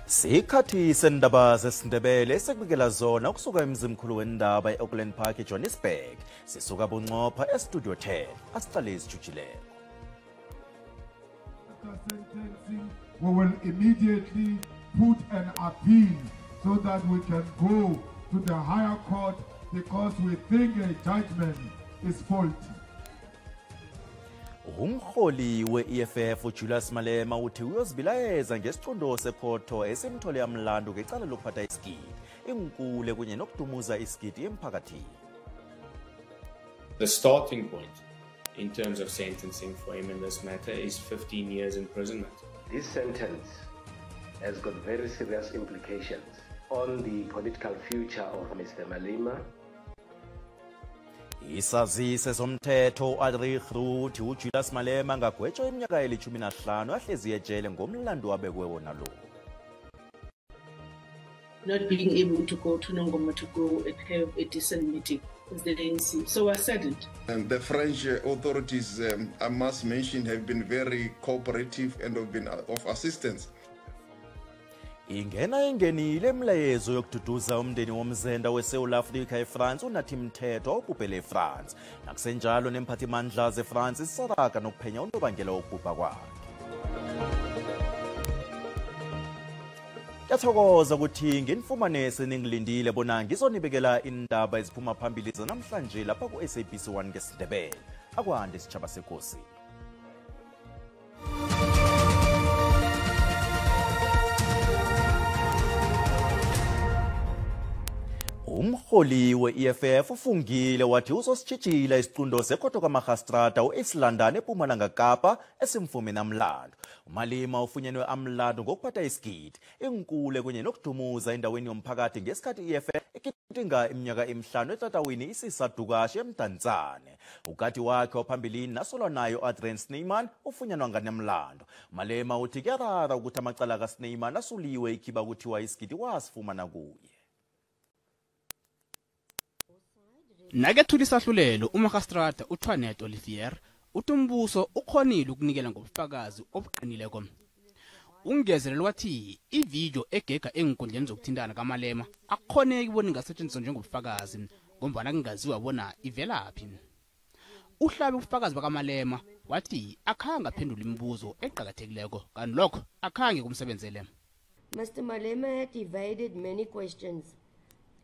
Sikhathi sendaba zesiNdebele sekubikela zona ukusuka emzimkhulu wendaba eOakland Park eJohannesburg. Sisuka bunqopha estudio 10. Asiqale isijujileko. After sentencing, we will immediately put an appeal so that we can go to the higher court because we think a judgment is faulty. Umholi we-EFF uJulius Malema uthi uyozibilayeza ngesicundo sekhotho esimthole amlandu ngecala lokuphatha isigidi inkule kunye nokudumuza isigidi emphakathini. The starting point in terms of sentencing for him in this matter is 15 years imprisonment. This sentence has got very serious implications on the political future of Mr. Malema. Isazise somthetho uAdrich Ruth uJulius Malema ngagwetshwa iminyaka eli-15 ahlezi ejele ngomlando wabekwe wona lo. Not being able to go to Nongoma to go and have a decent meeting with the ANC. So I said it. And the French authorities, I must mention, have been very cooperative and have been of assistance. Ingena ingenile emlayezo yokududuza umndeni womzenda weSouth Africa eFrance unathi mthetho obhubhele eFrance. Nakusenjalo nemphathimandla zeFrance isaraka nokuphenya unobangela wokubhubha kwakhe. Yathokoza ukuthi nginfumanese ningilindile bona ngizonibekela indaba eziphuma phambili zanamhlanje lapha ku-SABC1 ngesiNdebele. Akwande isitshaba sekosi. Umholi we-EFF ufungile wathi uzositshijila isicundo sekhotho kaMagistrata u-Eastlandani ePumalanga Kapa esimfumeni amlando. uMalema ufunyenwe amlando ngokuphatha isigidi inkule kunye nokudumuza endaweni yomphakathi ngesikhathi i-EFF ikitinga iminyaka emihlanu etatawini isisadukashe emdantsane. Ukati wakhe waphambilini nasolwa nayo Adrian Snyman ufunyanwa nganemlando. uMalema uthi kuyarara ukuthi amacala kaSnyman asuliwe ikhiba kuthiwa isigidi wasifumana kuye. Nakethula isahlulelo uMagistrata uThwanet Olivier uthi umbuso ukhonile ukunikela ngobufakazi obuqinileko. Ungezelela wathi ivideo egega enkundleni zokuthintana kaMalema akukhoneki bona ingasetshenziswa njengobufakazi ngombana kungaziwa bona ivelaphi. Uhlabe ubufakazi bakaMalema wathi akhanga phendula imibuzo eqhakathekileko kanti lokho akhange kumsebenzele. Mr. Malema had evaded many questions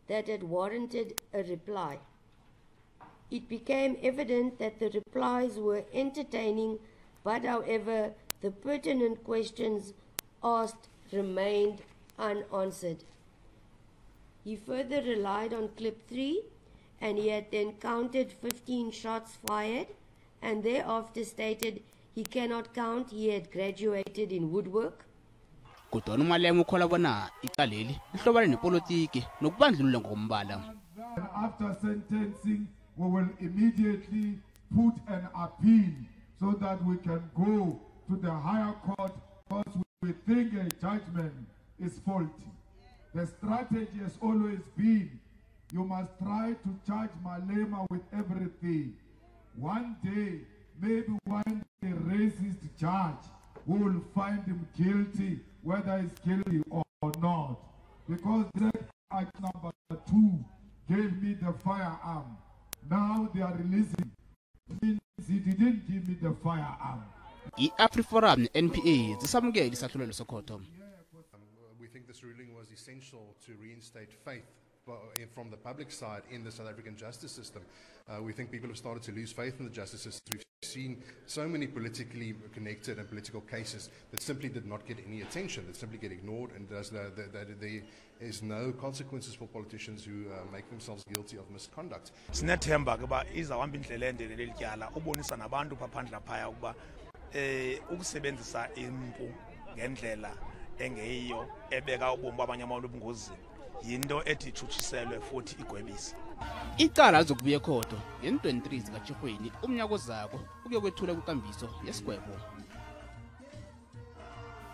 that had warranted a reply. It became evident that the replies were entertaining, but however, the pertinent questions asked remained unanswered. He further relied on clip 3, and he had then counted 15 shots fired, and thereafter stated he cannot count, he had graduated in woodwork. Kodwa uMalema ukhola bona icaleli lihlobane nepolitiki nokubandlulula ngombala. After sentencing, we will immediately put an appeal so that we can go to the higher court because we think a judgment is faulty. The strategy has always been, you must try to charge Malema with everything. One day, maybe one racist judge who will find him guilty, whether he's guilty or not. Because that act number 2 gave me the firearm. Now they are releasing. Means he didn't give me the firearm. I-AfriForum NPA zisamukela isahlulelo sokhotho. We think this ruling was essential to reinstate faith from the public side in the South African justice system. We think people have started to lose faith in the justice system. We've seen so many politically connected and political cases that simply did not get any attention, that simply get ignored, and there is no consequences for politicians who make themselves guilty of misconduct. Sinethemba kuba izawuhamba indlela ende leli tyala ubonisa nabantu phaphandla phaya ukuba ukusebenzisa impu ngendlela engeyiyo ebeka ubomi babanye abantu obungozini yinto ethi ichutshiselwe futhi igwebise. Icala lizokubuya ekhotho nge-23 zikaTjhirhweni umnyaka ozako ukuyokwethula kwenkambiso yesigwebo.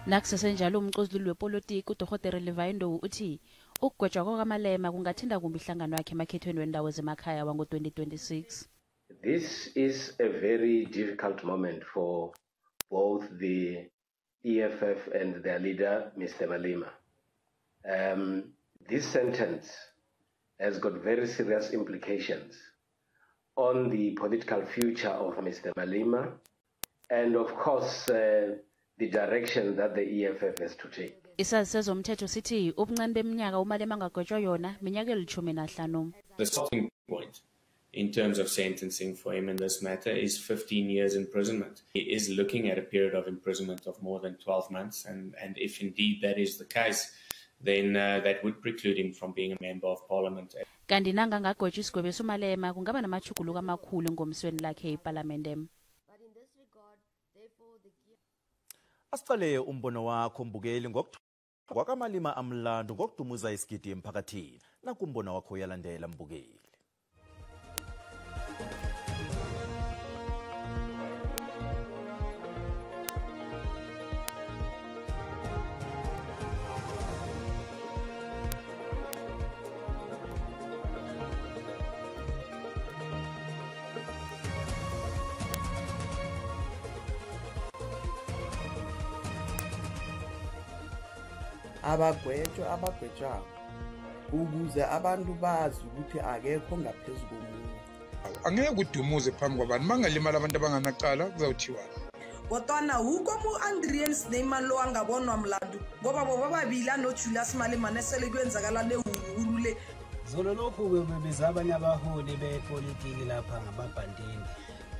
Nakusesenjalo umcozululi wepolitiki uDr Levi Ndlovu uthi ukugwetshwa kwakaMalema kungathinda kumbi ihlangano yakhe emakhethweni wendawo zemakhaya wango-2026. This is a very difficult moment for both the EFF and their leader, Mr. Malema. This sentence has got very serious implications on the political future of Mr. Malema and, of course, the direction that the EFF has to take. Isazi sezomthetho sithi ubuncane beminyaka uMalema angagwetshwa yona minyaka eli-15. The starting point in terms of sentencing for him in this matter is 15 years imprisonment. He is looking at a period of imprisonment of more than 12 months, and if indeed that is the case, then that would preclude him from being a member of parliament. Kanti nanga angagwetshwa isigwebo suMalema kungaba namajuguluko amakhulu engomsweni lakhe eParliament. Asiqale umbono wakho mbukeli kwakamalima amlando ngokudumuza isigidi emphakathini. Nakumbono wakho uyalandela mbukeli. abagwetshwayo ukuze abantu bazi ukuthi akekho ngaphezulu komunye. Angeke udumuze phambi kwabantu mangalimala abantu abanganaqala kuzawuthiwa. Kodwana huko mu-Andrian Snyman lo angabonwa mlandu ngoba boba babili noJulius Malema nesele kwenzakala lehulu le. Zolo lokhu-ke bebeza abanye abaholi bepolitiki lapha ngamabhantini.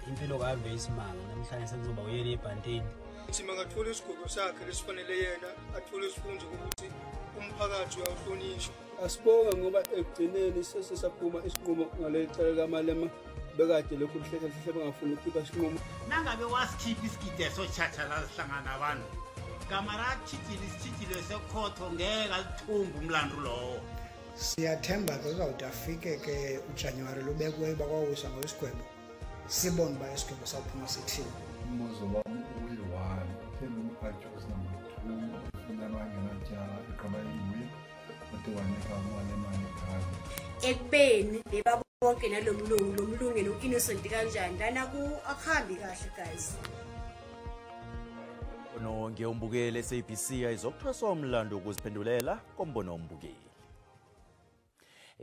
Impilo kahambe isimanga namhlanje sekuzoba uyena ebhantini. Mangathola isigwebo sakhe lesifanele yena athole isifundo ukuthi umphakathi uyawuhlonishwa. Asibonga ngoba ekugcineni sesisaphuma isinqumo ngale cala kaMalema bekade lokhu kuhlehle bengafuni ukukhipha isinqumo. Nangabe wasikhipha isigidi esochacha la sihlangana abantu kamara chitile sekhotho ngeke alithumbe umlando lowo. Siyathemba kuzawuthi afike ke uJanuary lobekwe bakwawusa ngosigwebo sibone ba isigwebo saphuma sithini. Umbuzo wami uyi-1 uPhathi number 2 ufuna abangenatyala igama eliyi kodwa wanika Malema ekhaya. Ekubeni beba bonke nalomlungu no-innocent kanjani lana akuhambi kahle guys. Nonke umbukeli SABC ayizokuthweswa umlando ukuziphendulela kombono wombukeli.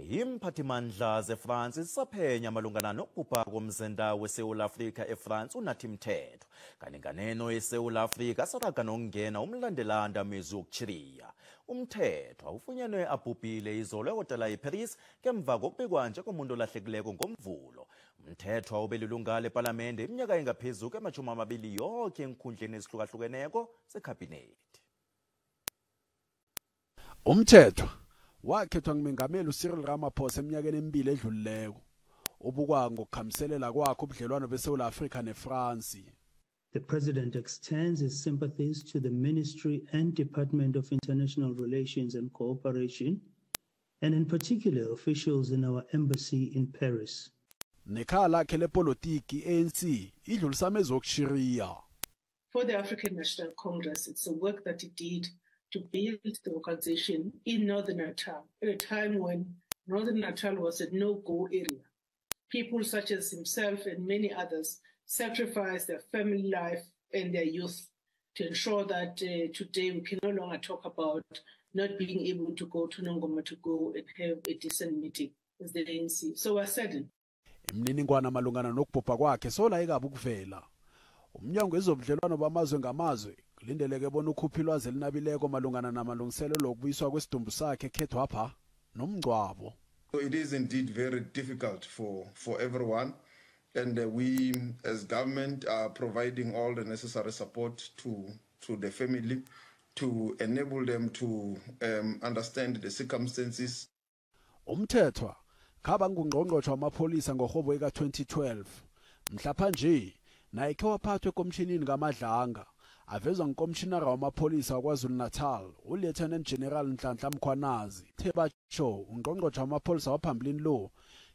Imphathimandla zeFrance zisaphenya malungana nokubhubha komzenda weSouth Africa eFrance uNathi Mthethwa kanti nganeno eSouth Africa saraga nokungena umlandelanda mezu yokuchiriya. Umthethwa ufunyenwe abhubhile izolo ehotela eParis ngemva kokubikwa njengomuntu olahlekileko ngomvulo. Mthethwa ubelilunga leParliament iminyaka engaphezulu kwama-20 yonke enkhundleni ezihlukahlukeneko zekhabhinethi. Umthethwa wakhethwa ngumengameli uCyril Ramaphosa eminyakeni emibili edlulileko ubukwa ngokukhamselela kwakhe ubudlelwano beSouth Africa neFrance. The President extends his sympathies to the Ministry and Department of International Relations and Cooperation, and in particular officials in our embassy in Paris. Nekhala lakhe lepolitiki ANC idlulisame ezokushiriya. For the African National Congress, it's the work that it did to build the organization in Northern Natal at a time when Northern Natal was a no-go area. People such as himself and many others sacrificed their family life and their youth to ensure that today we can no longer talk about not being able to go to Nongoma to go and have a decent meeting as the ANC. So we're saddened. Imininingwana malungana nokubhubha kwakhe sola ikabi ukuvela. Umnyango wezobudlelwano bamazwe ngamazwe kulindeleke bona ukhupha ilwazi elinabileko malungana namalungiselelo okubuyiswa kwesidumbu sakhe ekhethwapha nomngcwabo. So it is indeed very difficult for everyone, and we as government are providing all the necessary support to the family to enable them to understand the circumstances. Umthethwa khaba ngungqongqotjhe wamapholisa ngohobo eka-2012 mhlapha nje naye khe waphathwa ekomshinini kaMadlanga avezwa ngumkomishinara wamapholisa waKwaZulu Natal uLieutenant General Nhlanhla Mkhwanazi thebatsho ungqongqotjhe wamapholisa waphambilini lo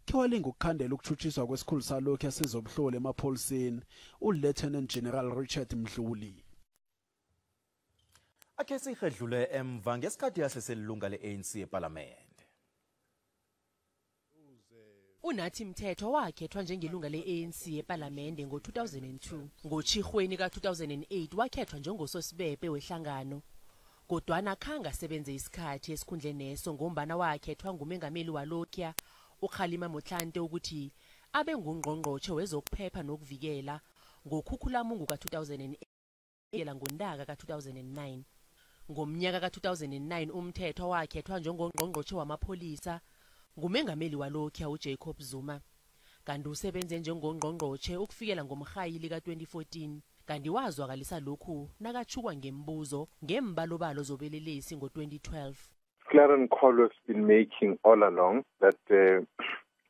khe walinga ukukhandela ukuthutshiswa kwesikhulu salokhu yasezobhloli emapholiseni uLieutenant General Richard Mdluli. Akhe sihedlule emva ngesikhathi yaseselilunga le-ANC eParliament. Unathi Mthethwa wakhethwa njengelunga le-ANC eParliament ngo-2002. Ngochihweni ka-2008 wakhethwa njengososibepe wehlangano. kodwana khanga asebenze isikhathi esikhundleni neso ngombana wakhethwa ngumengameli walokya uKhalima Motlanthe ukuthi abe ngungqongqotshe wezokuphepha nokuvikela ngokhukhulamungu ka-2008 ngoNtaka ka-2009. Ngomnyaka ka-2009 umthetho wakhethwa njengongqongqotshe wamapholisa ngumengameli walokya uJacob Zuma. Kanti usebenze njengongqongqotshe ukufikela ngomhayili ka-2014 kanti wazwakalisa lokhu nakachukwa ngembuzo ngembalobalo zobelelesi ngo-2012. Clarence Call has been making all along that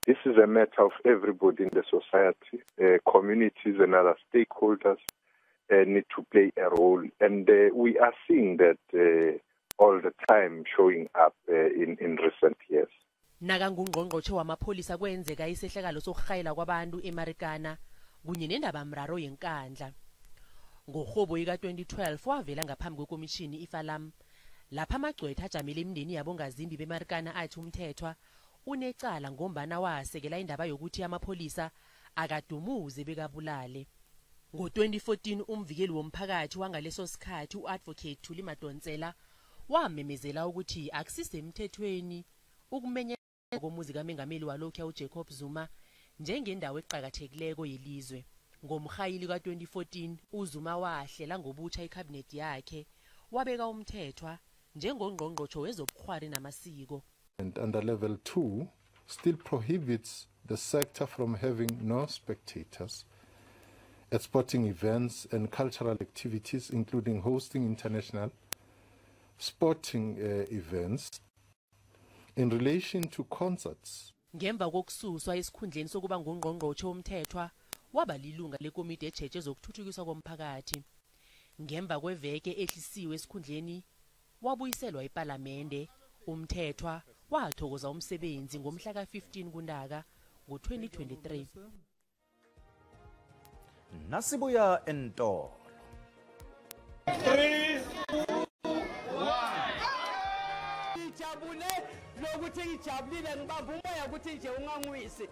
this is a matter of everybody in the society, communities and other stakeholders need to play a role, and we are seeing that all the time showing up in recent years. Nakangungqongqotshe wamapholisa kwenzeka isehlakalo sokuhayela kwabantu eMarikana kunye nendabamraro yenkandla. Ngohobo ika-2012 wavela ngaphambi kwekomishini iFalam lapha amagcwetha ajamele imindeni yabongazimbi beMarikana athi umthethwa unecala ngombana wasekela indaba yokuthi amapholisa akadumuze bekabulale. Ngo-2014 umvikeli womphakathi wangaleso sikhathi uAdvocate Thuli Madonsela wamemezela ukuthi akusise emthethweni ukumenyela komuzi kamengameli walokya uJacob Zuma njengendawo eqhakathekileko yelizwe. Ngomhayili ka-2014 uZuma wahlela ngobutsha icabinet yakhe wabeka umthethwa njengongqongqotshe wezobukhwari namasiko. And under level 2 still prohibits the sector from having no spectators at sporting events and cultural activities, including hosting international sporting events. In relation to concerts, ngemva kokususwa esikhundleni sokuba ngungqongqotshe womthethwa waba lilunga lekomiti ejeje zokuthuthukiswa komphakathi. Ngemva kweveke ehlisiwe esikhundleni wabuyiselwa eParlamente. Umthethwa wathokoza umsebenzi ngomhla ka-15 kuNtaka ngo-2023. Nasibuya entolo. 3, 2, 1. Ijabule lokuthi ngijabulile ngibamba umoya ukuthi nje ungangwisi.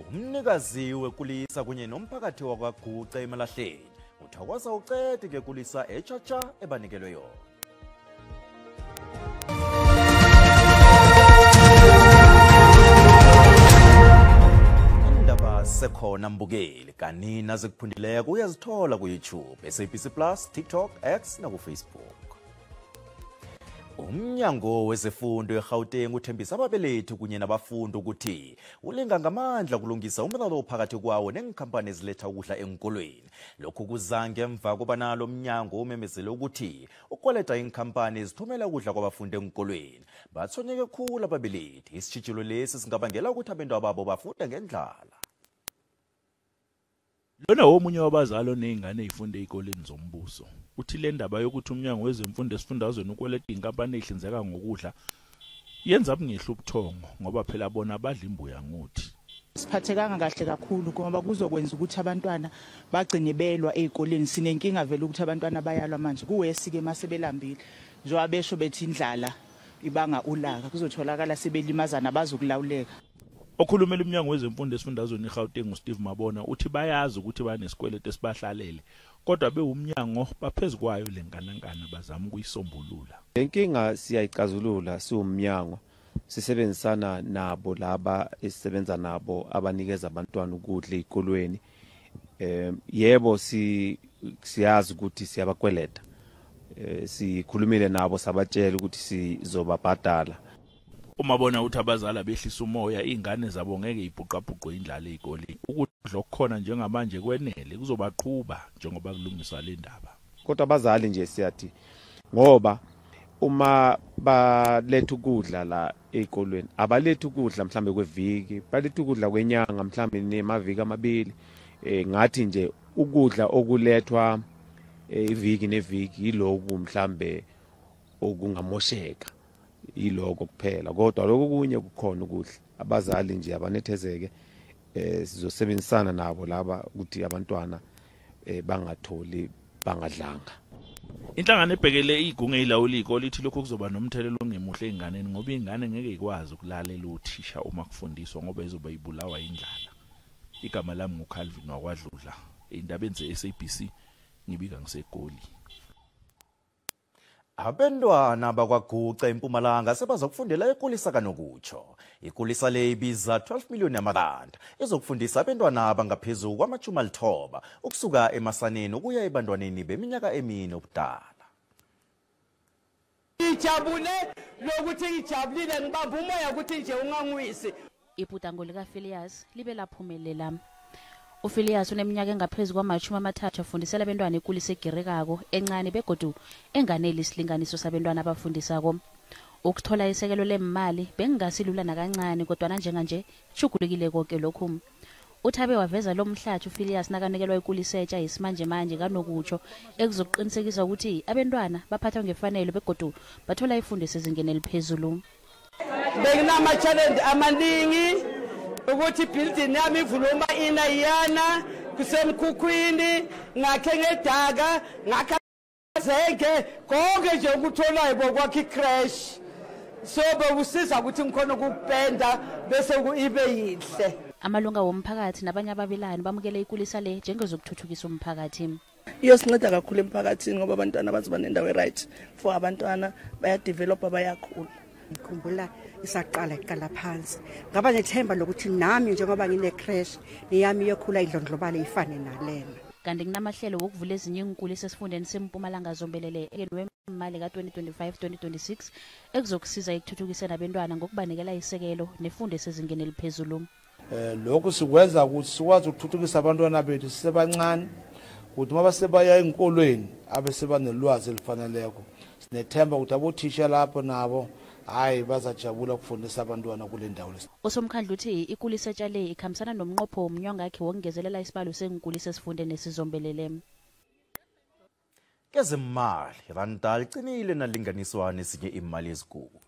Umnikazi wekulisa kunye nomphakathi wakwaGuca eMalahleni uthokoza ucede kekulisa echacha ebanikelwe yona. Indaba sekhona mbukeli kanina zikuphundileko uyazithola ku-YouTube, SABC Plus, TikTok, X na ku-Facebook. Umnyango wezefundo eGauteng uthembisa ababelethi kunye nabafundi ukuthi ulinga ngamandla kulungisa umraro phakathi kwawo neenkhampani eziletha ukudla enkolweni. Lokhu kuza ngemva kobana lo mnyango umemezele ukuthi ukweleta iinkhampani ezithumela ukudla kwabafundi enkolweni bathonyeke khulu ababelethi. Isitshijilo lesi singabangela ukuthi abantwana babo bafunde ngendlala. Lona omunye wabazali onezingane ezifunda ezikoleni zombuso uthi le ndaba yokuthi umnyango wezemfundo esifundazweni ukweleta inkampani ehlinzeka ngokudla yenza abungehla ubuthongo ngoba phela bona badla imbuya ngothi. Siphathekanga kahle kakhulu ngoba kuzokwenza ukuthi abantwana bagcine belwa ezikoleni. Sinenkinga vele ukuthi abantwana bayalwa manje kuwesike masebelambile njengoba besho bethi indlala ibanga ulaka kuzotholakala sebelimazana bazokulawuleka. Okhulumela umnyango wezemfundo esifundazweni eGauteng uSteve Mabona uthi bayazi ukuthi banesikwelete esibahlalele kodwa bewumnyango baphezukwayo lenkanakana bazama ukuyisombulula. Lenkinga siyayicazulula siwumnyango sisebenzisana nabo laba esisebenza nabo abanikeza abantwana ukudla ezikolweni. Yebo siyazi ukuthi siyabakweleta. Sikhulumile nabo sabatshela ukuthi sizobabhadala. Umabona uthi abazali behlisa umoya ingane zabo ngeke ibhuqabhuqwe indlala ezikoleni ukudla okukhona njengamanje kwenele kuzobaqhuba njengoba kulungiswa le ndaba. Kodwa abazali nje siyathi ngoba uma baletha ukudla la ezikolweni abaletha ukudla mhlambe kweviki baletha ukudla kwenyanga mhlambe nemaviki amabili ngathi nje ukudla okulethwa iviki neviki yiloku mhlambe okungamosheka iloko kuphela kodwa lokho kunye kukhona ukudla. Abazali nje abanethezeke sizosebenzisana nabo laba ukuthi abantwana bangatholi bangadlanga. Inhlangano ebhekele igungu elawula izikole ithi lokho kuzoba nomthelelo ongemuhle einganeni ngoba ingane ngeke ikwazi ukulalela uthisha uma kufundiswa ngoba izoba ibulawa indlala. Igama lami nguCalvin wakwaDludla. Indabeni zeSABC ngibika ngiseGoli. Abantwana bakwaGuca eMpumalanga sebazokufundela ekulisa kanokutsho. Ikulisa le ibiza 12 million yamaranda. Izokufundisa abantwana abangaphezulu kwama-90 ukusuka emasaneni ukuya ebantwaneni beminyaka emine obudala. Ijabule lokuthi ijabulile ngibamba umoya ukuthi nje ungangwisi. Iputango lika Phileas libe laphumelela. UPhileas uneminyaka engaphezulu kwama-30 afundisela abantwana ikulisa egirekako encane begodu enganeli isilinganiso sabantwana abafundisako. Ukuthola isekelo lemali bengingasilula nakancane kodwa njenganje chugulekile konke lokhu. Uthabe waveza lo mhlathi uPhileas nakanikelwa ikulisa etsha isimanje manje kanokutsho ekuzoqinisekisa ukuthi abantwana baphathwa ngefanele begodu bathola ifundiso ezingeni eliphezulu. Benginama challenge amaningi ukuthi building yami ivuluma ina yana kusemkhukhwini ngakhe ngedaka ngakha zenge konke nje ukutholayo bokwakhe crash so bekusiza ukuthi ngikhona ukupenda bese ibe yihle. Amalunga womphakathi nabanye ababelani bamukele ikulisa le njengezokuthuthukisa umphakathi. Iyosinceda kakhulu emphakathini ngoba abantwana bazoba nendawo right for abantwana bayadevelop bayakhula. Ngikhumbula isaqala iqala phansi ngaba nethemba lokuthi nami njengoba ngine crash niyami yokhula idlondlobale ifane nalena. Kanti kunamahlelo wokuvula ezinye inkulisa esifundeni seMpumalanga zombelele wemali ka-2025-2026 ekuzokusiza ekuthuthukiseni abantwana ngokubanikela isekelo nefundo esezingeni eliphezulu. Lokhu sikwenza ukuthi sikwazi ukuthuthukisa abantwana bethu sisebancane ukuthi uma basebaya enkolweni abesebanelwazi elifaneleko. Sinethemba ukuthi abothisha lapho nabo hayi bazajabula ukufundisa abantwana kule ndawo lesi. Osomkhandlu uthi ikulisa etshale ikhambisana nomnqopho womnyonga yakhe wokungezelela isibalo senkulisa esifundeni esizombelele. Kezemali randa licinile nalinganiswa nezinye imali ezikulu.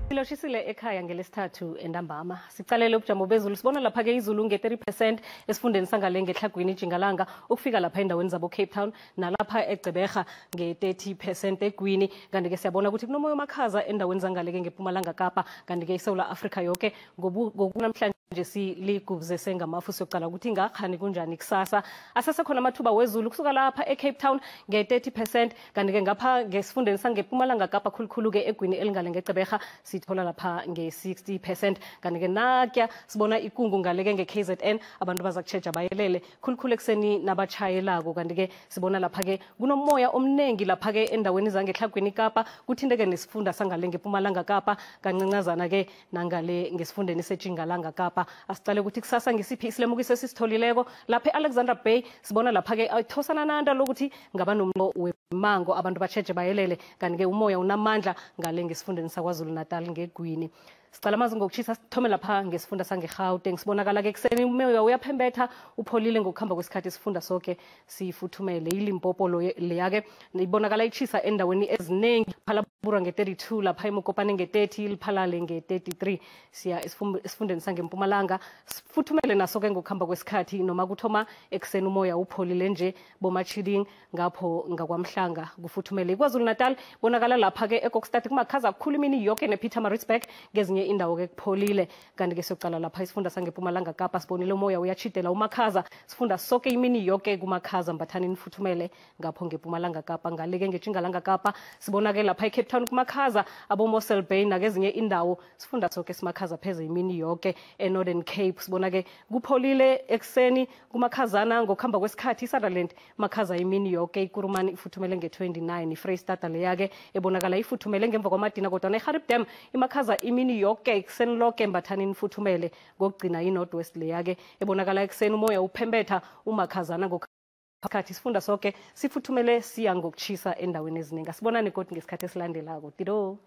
Siloshisile ekhaya ngelesithathu endambama. Sicalele ubujamo bezulu sibona lapha ke izulu nge-30% esifundeni sangale ngehlagwini Jingalanga ukufika lapha endaweni zabo Cape Town nalapha eGqeberha nge-30% eGwini. Kanti ke siyabona ukuthi kunomoya omakhaza endaweni zangale ke ngePumalanga Kapa kanti ke iSouth Africa yonke ngokunamhlanje nje siligubze sengamafu siyocala ukuthi ngakhani kunjani kusasa. Asasekhona amathuba wezulu kusuka lapha eCape Town nge-30% kanti ke ngapha ngesifundeni sangePumalanga Kapa khulukhulu ke eGwini elingale ngeGqeberha sithola lapha nge-60% kanti ke nakya sibona ikungu ngaleke nge-KZN abantu baza kutsheja bayelele khulukhulu ekseni nabachayelako kanti ke sibona lapha ke kunomoya omnengi lapha ke endaweni zangehlagwini Kapa kuthindeke nesifunda sangale ngePumalanga Kapa kancancazana ke nangale ngesifundeni seJingalanga Kapa. Asicale ukuthi kusasa ngisiphi isilemukiso esisitholileko lapha eAlexander Bay sibona lapha ke ayithosana nanda lokuthi ngaba nomlo wemango abantu batsheje bayelele kanti ke umoya unamandla ngale ngesifundeni saKwaZulu Natal ngeGwini. Sicala amazi ngokuchisa sithome lapha ngesifunda sangeGauteng sibonakala ke kuseni umoya uyaphembetha upholile ngokuhamba kwesikhathi isifunda sonke sifuthumele iLimpopo leyake ibonakala ichisa endaweni eziningi phalabura nge-32 lapha eMokopane nge-30 iliphalale nge-33 siya esifundeni sangeMpumalanga sifuthumele naso ke ngokuhamba kwesikhathi noma kuthoma ekseni umoya upholile nje bomachiding ngapho ngakwamhlanga kufuthumele iKwaZulu Natal bonakala lapha ke eKokstad kumakhaza kukhulu imini yonke nePietermaritzburg ngezinye indawo ke kupholile kanti ke siyocala lapha isifunda sangePumalanga Kapa sibonile umoya uyachidela umakhaza sifunda sonke imini yonke kumakhaza mbathani nifuthumele ngapho ngePumalanga Kapa ngale ke ngeJingalanga Kapa sibona ke lapha eCape Town kumakhaza aboMossel Bay nakezinye indawo sifunda sonke simakhaza pheze imini yonke eNorthern Cape sibona ke kupholile ekseni kumakhazana ngokuhamba kwesikhathi iSutherland makhaza imini yonke iKurumani ifuthumele nge-29 iFreystata leyake ebonakala ifuthumele ngemva kwamadina kodwa neGarib Dam imakhaza imini yonke ekseni lonke mbathani nifuthumele ngokugcina iNorthwest leyake ebonakala ekseni umoya uphembetha umakhazana ngokhathi sifunda sonke sifuthumele siya ngokuchisa endaweni eziningi sibonane kodwa ngesikhathi esilandelako tido.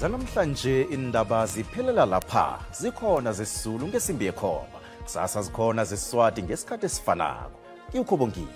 Zanamhlanje indaba ziphelela lapha. Zikhona zesizulu ngesimbi yekhoma. Kusasa zikhona zesiswati ngesikhathi esifanako. Ngiyukhobongile.